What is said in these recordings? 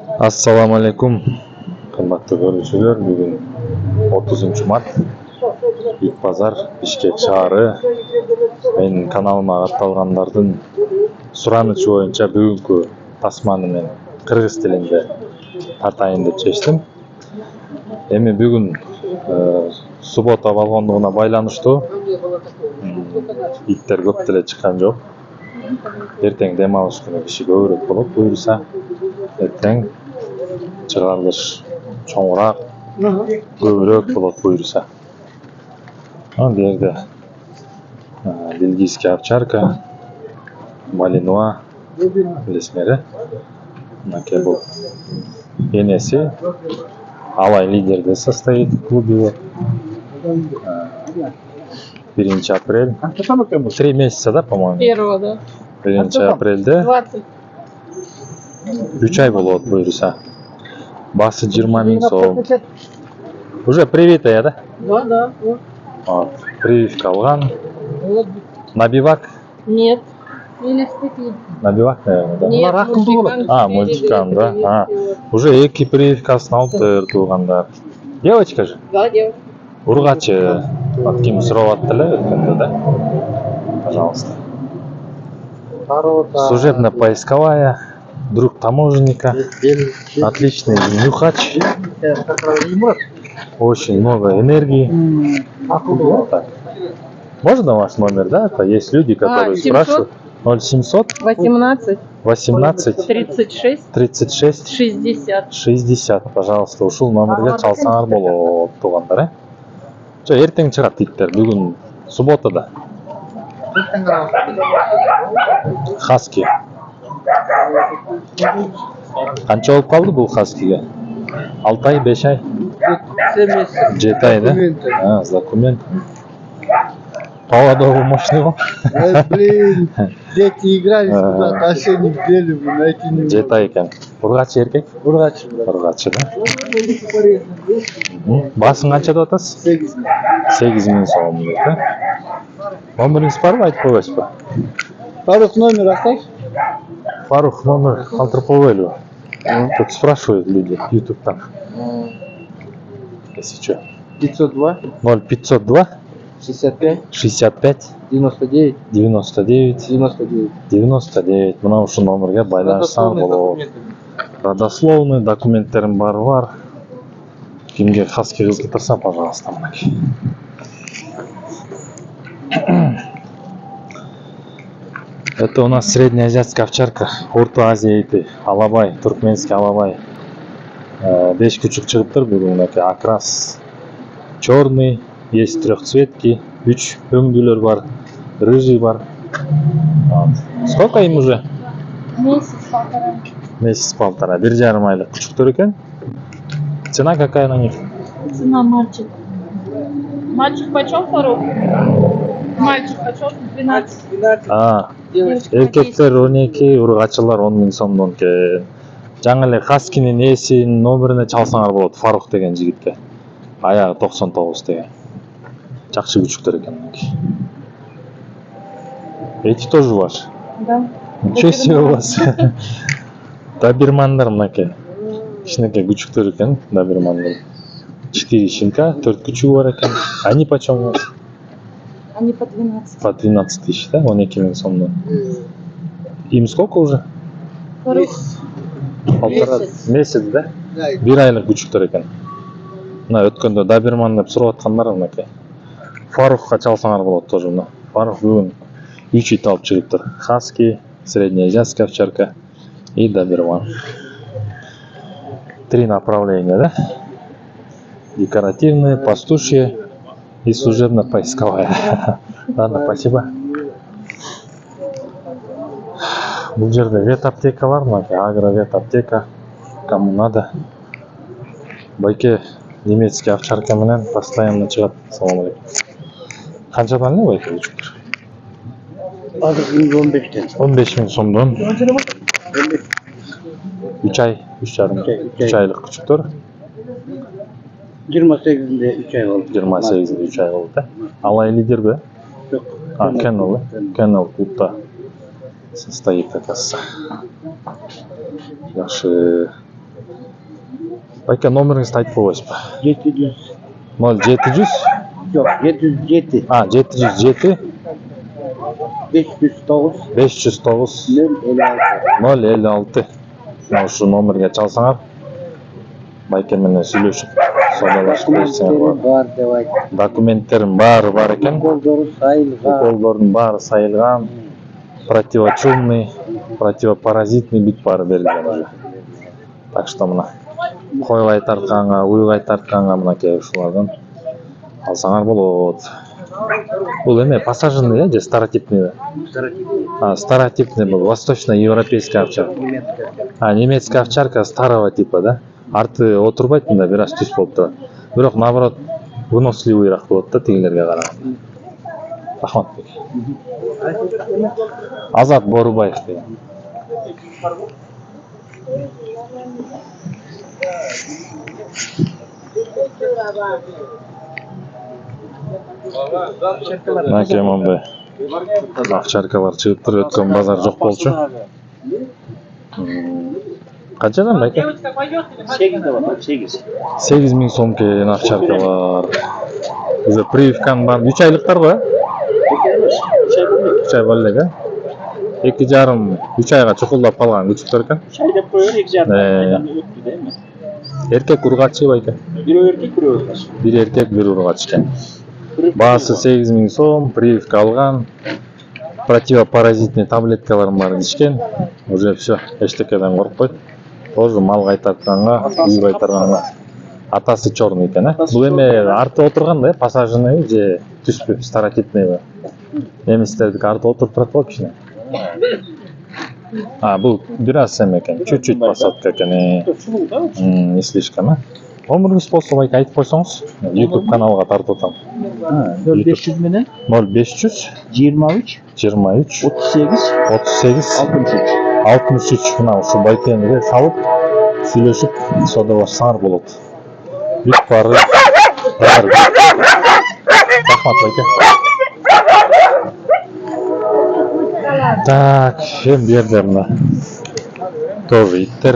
Assalamu alaikum. Kıymetli görüşürüz. Bugün 30 Mart. İlk pazar Bişkek şaары. Менин каналыма катталгандардын суранычы боюнча бүгүнкү тасманы мен кыргыз тилинде тартайын деп чечтим. Эми бүгүн суббота болгондугуна байланыштуу иттер көп деле чыккан жок. Эртең дем алыш күнү киши көбүрөөк болот буюрса. Эртең чыгарылыш чоңураак, көбүрөөк болот буюрса. Ал жерде бельгийский овчарка, малинуа, билесиңер. Мынакей бул энеси Алай лидерде состоит в клубе. 1 апрель. 3 месяца, да, по-моему? Первого, да. 1 апрельде 20. 3 ай болот буюрса. Басы 20 000 сом. Уже привитая, да? Да. Вот. Прививка алган. На бивак? Нет. Или стыки. На бивак, наверное, да? Нет, Мультикам, да? Уже 2 прививкасын алыптыр туугандар. Девочка же? Да, девочка. Ургачы. Вот ким сурап аттылы өткөндө, да? Пожалуйста. Служебно-поисковая, друг таможенника, отличный нюхач, очень много энергии. Так. Можно ваш номер, да? Это есть люди, которые 700? спрашивают. 0700 18 36 60, пожалуйста, ушул номерге чалсаңар болот туугандар, Жо эртең чыгат иттер, бүгүн субботада. Хаски. Канча болуп калды бул хаскиге? 6 ай, 5 ай? 7 ай, да? С документ. Поводовый мощный го? Блин, дети играли сюда, тащили неделю, найти не 7 ай экен. Ургачы эркек? Ургачы, да? Басың канча деп атасыз? 8 000 сом дейт, да? Номериңиз барбы, айтып койбойсузбу? Фарух, номер оставь. Фарух номер калтырып койбойлубу? Тут спрашивают люди ютубтан. Если что. 502 0502 65 99 Мына ушул номерге байланышсаңар болот. Родословный документтерим бар. Кимге хаски кызыктырса, пожалуйста, мынакей. Это у нас среднеазиатская овчарка, Орто Азия ити, Алабай, туркменский Алабай. 5 күчүк чыгыптыр бүгүн, мынакей окрас черный, есть трехцветки, 3 өңдүүлөр бар, рыжий бар. Сколько им уже? Месяц-полтора. 1,5 айлык күчүктөр экен. Цена какая на них? Цена мальчик. Мальчик почем, Фарух? Мальчик почем? 12. Эркектер 12, ургачылар 10 000 сомдон экен. Жаңы эле хаскинин ээсинин номерине чалсаңар болот, Фарух деген жигитке. Аягы 99 деген. Жакшы күчүктөр экен. Эти тоже ваши? Да. Ничего себе у вас. Добермандар мынакей. Кичинекей күчүктөр экен, добермандар. 4 щенка, 4 күчүгү бар экен. Они почем у вас? Они по 12. По 12 000, да? 12 000 сомдон. Им сколько уже? Фарух. Месяц, да? 1 айлык күчүктөр экен. Мына өткөндө доберман деп сурап аткандар мынакей. Фарухка чалсаңар болот тоже. Мына Фарух бүгүн 3 ит алып чыгыптыр. Хаски, среднеазиатская овчарка и доберман. 3 направления, да? Декоративные, пастушье и служебно-поисковая. Ладно, спасибо. Бул жерде ветаптека бар, мынакей агровет-аптека. Кому надо. Байке немецкий овчарка менен постоянно чыгат. Салам алейкум. Канчадан эле байке күчүктөр? 15 000 сомдон. 3 ай, 3,5 айлык күчүктөр. 28'inde 3 ay oldu. 28'inde 3 ay oldu. Алай лидерби? Yok. Кеннел, Кеннел клубта состоит, оказывается. Жакшы Байке номеріңізді айтып қойыңыз ба? 700. 0700 Yok 707. 707 509. 509 056. 056. Мына ушу номерге чалсаңар, байке менен сүйлөшүп, саудалашып берсеңер болот. Var деп ayt. Документтерим баары бар экен. Уколдору сайылган. Уколдордун баары сайылган, противочумный, противопаразитный бүт баары берилген уже. Так что мына койгай тартканга, уйгай тартканга мынакей ушулардан алсаңар болот. Бул эме пассажирный же старотипный? Старотипный бул восточно-европейская овчарка. Немецкая овчарка старого типа, да? Арты отурбайт мында бир аз түз болуп турат. Бирок наоборот выносливыйраак болот да тигилерге караганда. Рахматбек. Азат Борубаев деген. Мынакей мондай овчаркалар чыгыптыр, өткөн базар жок болчу. Канчадан байке? 8 миң сом келген овчаркалар. Уже прививканын баарын 3 айлыктар го? 3 ай болду эле. 2,5-3 айга чукулдап калган күчүктөр экен. 3 ай деп коёбур, 2,5 айдан өттү да эми. Эркек ургачы байке. Бирөө эркек, бирөө ургач. Бир эркек, бир ургач экен. Баасы 8 миң сом, прививка алган. Противопаразитный таблеткаларын баарын ичкен. Уже всё, эчтекеден коркпойт. Тоже мал кайтартканга, үй кайтарганга. Атасы черный экен, э? Бул эме арты отурган да, пассажирный же түспү, старотипный. Немистердики арты отуруп турат го кичине. Бул бир аз эме экен, чуть-чуть посадка экен. Не слишком, а? Номеріңіз болса байке айтып қойсаңыз, YouTube каналға тартып отам. 0500 менен 0500 23 23 38 38 63 мына ушу байкениге салып сүйлөшүп саудалашсаңар болот. Бүт баары бар. Рахмат байке. Так, эми бу жерде мына тоже иттер,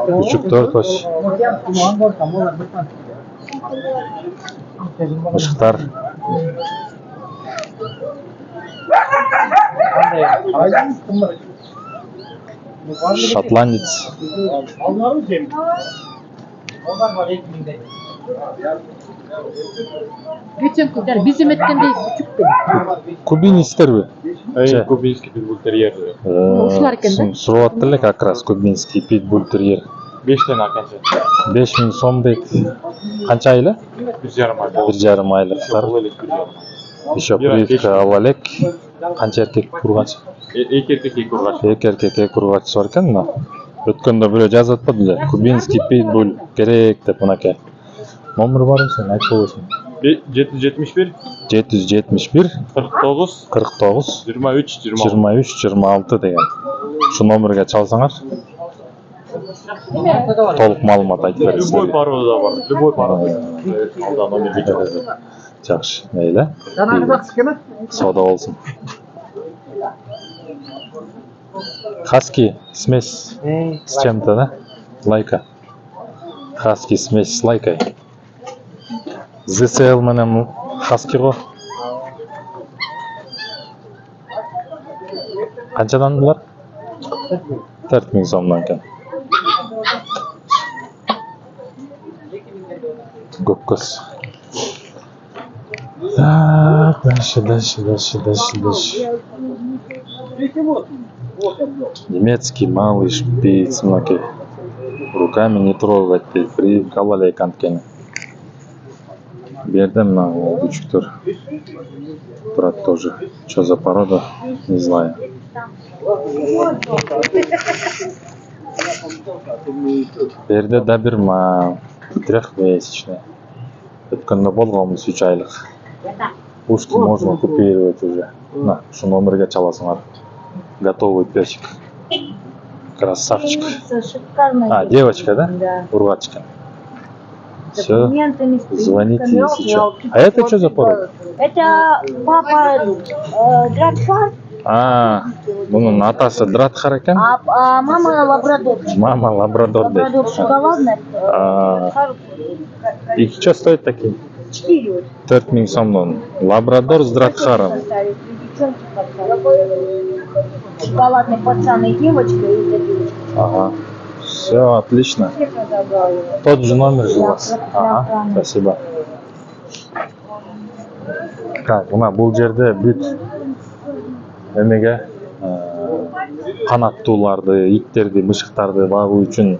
күчүктөр, мышыктар. Шотландец. Bizim etkendey küçüktü. Кубинецтерби? Кубинский питбультерьер. Ушулар экен да? Сурап аттыр эле как раз кубинский питбультерьер. 5 тен аканча. 5 миң сом дейт. Канча айлы? 1,5 ай. 1,5 айлыктар. Еще прививка ала элек. Канча эркек ургач? 2 эркек, 2 ургач. 2 эркек, 2 ургач бар экен мына. Өткөндө бирөө жазып атпады эле. Кубинский питбуль керек деп мынакей. Номер барбы сен айтып койсуң? 771 771 49 49 23 26 деген. Şu номерге чалсаңар толук маалымат айтып берет. Любой порода бар. Любой порода. Алда номерге чалсаңар. Жакшы, мейли. Сауда болсун. Хаски смесь с чем-то, да? Лайка. Хаски смесь с лайкой. ЗСЛ менен хаски го. Канчадан булар? 4 миң сомдон экен. Көк көз. Так, дальше. Немецкий малый шпиц, мынакей. Руками не трогать, прививка ала элек анткени. Бердим мына күчүктөр. Турат тоже. Что за порода? Не знаю. Берде да бир трехмесячный. Өткөндө болгонбуз 3 айлык. Ушки можно купировать уже. На, ушу номерге чаласыңар. Готовый песик. Красавчик. Шикарно. Девочка, да? Да. Урвачка. Все. Документами Звоните, если что. А это что за порода? Это папа дракон, Bunun atасы Дратхар екен. А мама лабрадор. Мама лабрадор дейді. Лабрадор шоколадный. И что стоит такие? 4. 4000 сомдон. Лабрадор с Дратхаром. Шоколадный пацан и девочка, и эта девочка. Ага. Все, отлично. Тот же номер же у вас. Ага, спасибо. Так, мына бул жерде бүт эмеге канаттууларды, иттерди, мышыктарды багуу үчүн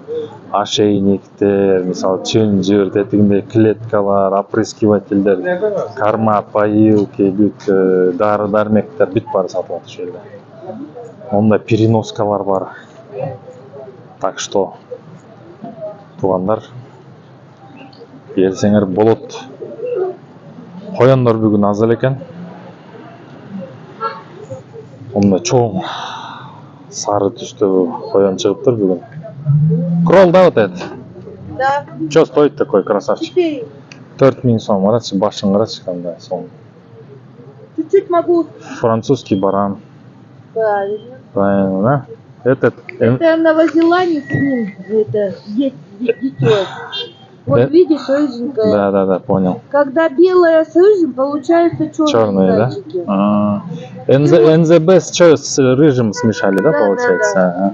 ошейниктер, мисалы чынжыр, тетигинде клеткалар, опрыскивательдер, карма, поилки, бүт дары дармектер бүт баары сатылат ушул жерде. Онда переноскалар бар. Так что, туугандар, келсеңер болот. Коёндар бүгүн аз эле экен. Онда чоң сары түстөгү коён чыгыптыр бүгүн. Кролл, да, вот этот? Да. Что стоит такой красавчик? 4. 4000 сом. Карачы, башын карачы кандай сом. Чуть-чуть могу. Французский баран. Правильно. Правильно, да? Этот... Это новозеландец с ним, это, дитё. Вот видишь, рыженькая. Да, понял. Когда белая с рыжим, получается черные да? зайчики. НЗБ с рыжим смешали, да, Да, получается? да. Ага.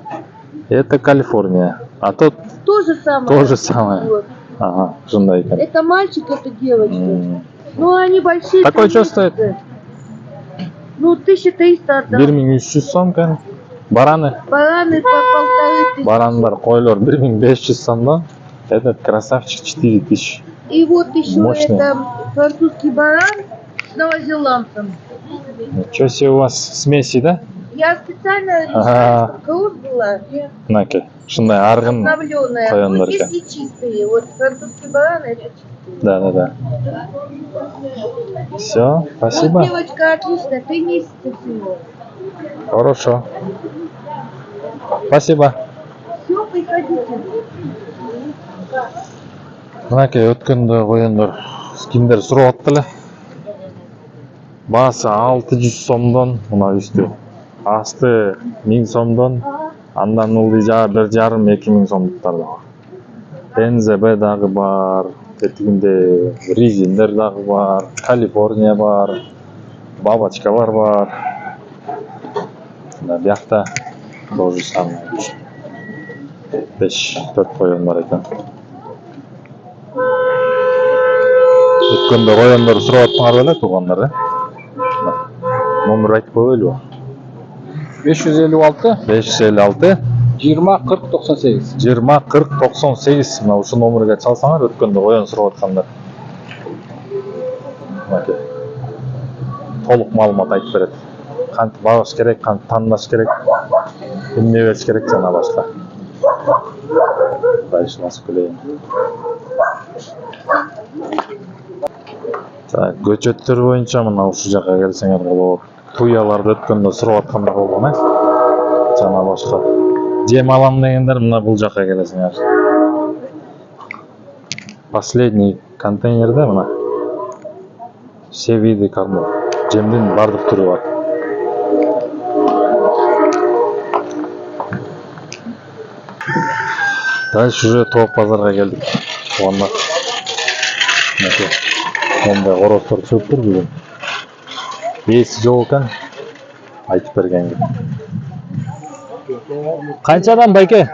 Это Калифорния. А тот То же самое. то же самое. Вот. Ага, жындай екен. Это мальчик, это девочка. М. Ну, они большие. Такой что конечно. стоит? Ну, 1300 отдам. 1300 сом екен. Бараны. Бараны по 1500. Барандар, койлор 1500 сомдон. Этот красавчик 4000. И вот еще Мощный. это французский баран с новозеландцем. Ничего себе у вас смеси, да? Я специально Ага. решила, кровь была Мынаке, шындай аргын. обновленная. кояндар Вот екен. здесь и чистые. Вот французский баран, это чистые. Да. Все, спасибо. Вот девочка отлично, 3 месяца всего. Хорошо. Спасибо. Все, приходите. Мынаке өткөндө кояндар скиндер сурап аттылы. Баасы 600 сомдон, мына үстү. Асты 1000 сомдон, андан ылдый жагы 1,5-2 сомдуктар да бар. НЗБ дагы бар, тетигинде резиндер дагы бар, Калифорния бар, бабочкалар бар. Мына биякта тоже самое. 5-4 коён бар экен. Өткөндө коёндар сурап аттыңар беле туугандар, э? Номер айтып коелу. 556 556 20 40 98. 20 40 98 мына ушул номерге чалсаңар өткөндө коён сурап аткандар. Мынакей. Толук маалымат айтып берет. Кантип багыш керек, кантип тандаш керек, эмне бериш керек жана башка. Дальше насып келейин. Так, көчөттөр боюнча мына ушул жака келсеңер болот. Туяларды өткөндө сурап аткандар болгон, э? Жана башка. Жем алам дегендер мына бул жака келесиңер. Последний контейнерде мына все виды кормов. Жемдин бардык түрү бар. Дальше уже тоок базарга келдик. Туугандар. Мынакей. Мондай короздор чыгыптыр бүгүн. Ээси жок экен. Айтып бергенге. Канчадан байке?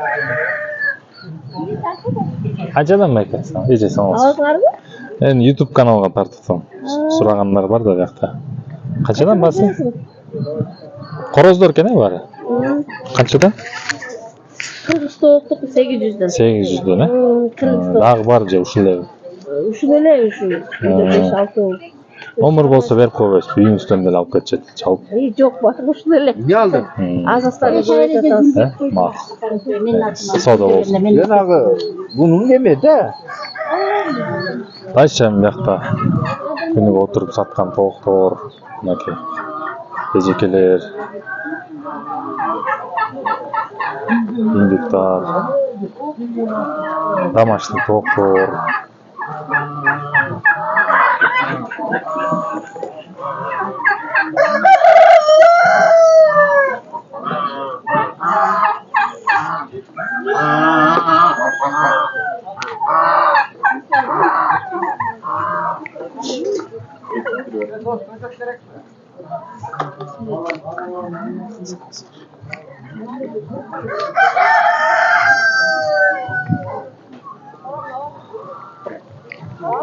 Канчадан байке? Эже саңыз. Аласыңарбы? Эми YouTube каналга тартып сурагандар бар да биякта. Канчадан басы? Короздор экен баары. Канчадан? 49 800'den. 800'дөн, э? 49. Дагы бар же ушул эле. Ушул эле ушул. 5-6. Номер болсо берип койбойсуз, үйүңүздөн деле алып кетчет. Чалып. Жок, бар ушул эле. Не aldın? Аз астан жойготасыз. Макс. Сода болсун. Жанагы bunun deme de. Дальше биякта күнүгө отуруп саткан тооктор, мынакей. Эжекелер. Индуктар. Домашний тооктор.